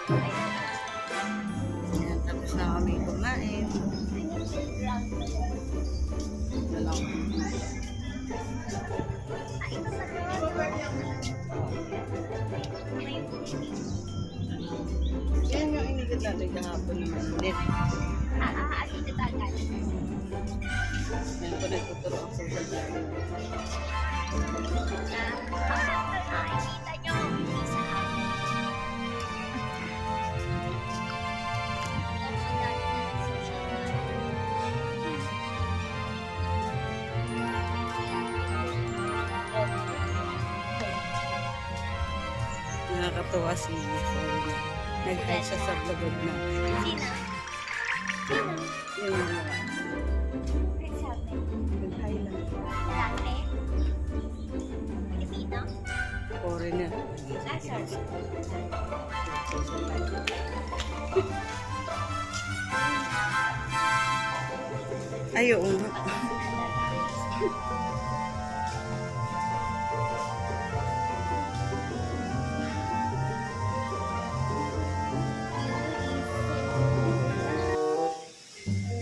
Ayan, tapos na kami kumain. Ito lang. Yan yung inigit natin kahapon naman ulit. Ito agad. Yan po nagtuturo ang social media. Nakikita nyo. Isa. Nakakatuwa si Nicole. Nag-hi siya sa vlog na. Sino? Yun yung mga. Nagsabi. Nag-hi lang. Lalaki? Pilipino? Foreigner. Sorry. Ay, oo nga.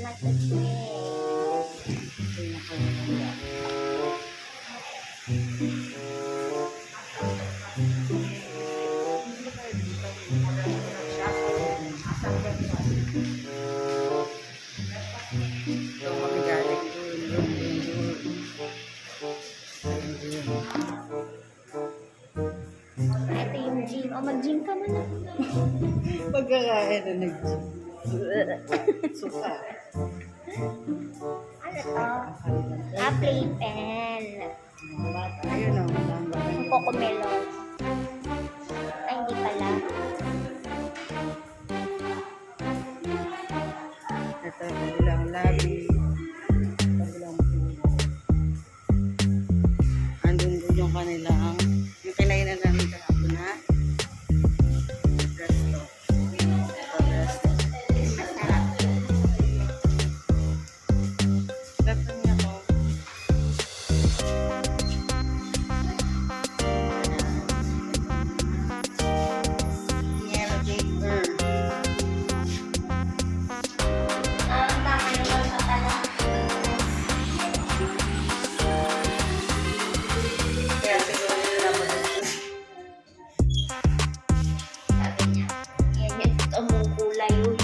Like the tree. Ay, nakakatuwa. So, kami galing doon. Ito yung gym. O, mag-gym ka muna. Pagkakain na nag-gym. Suka. Ano to? Playpen. Ayun o, namba. Ang Cocomelo. Ay, hindi pala. Ito, kabilang labi. Kabilang puno. Andun doon yung kanilang, yung kinainan namin kahapon na resto. Ito, resto. Masarap. Resto niya ko. Yellow paper. Tama naman sa pala. Kaya siguro nila dapat Sabi niya. Yan yan. Tumungkulay yun.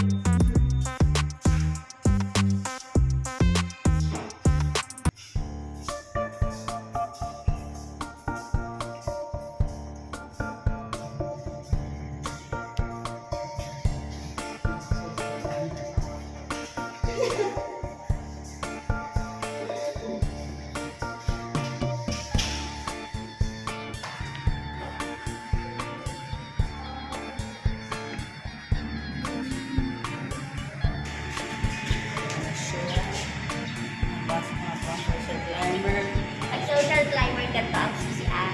pasok na pang social climber. Pag social climber ka to, ang susian.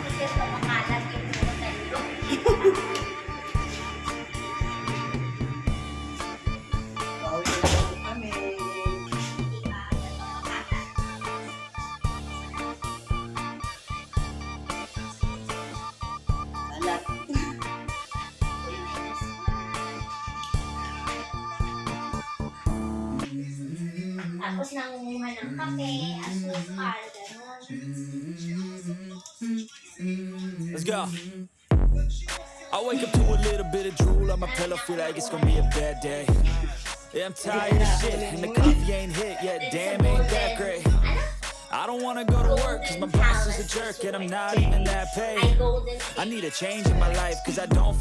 Kasi ito makalat yung hotel ko. Pauwi na po kami. Hindi ka agad makalat. Alat. Tapos nangunguha ng kape, asukal, gano'n. Let's go. I wake up to a little bit of drool on my pillow, feel like it's gonna be a bad day. Yeah, I'm tired of shit, and the coffee ain't hit yet, damn, ain't that great. I don't wanna go to work, cause my boss is a jerk, and I'm not even that Ay, paid. golden I need a change in my life, cause I don't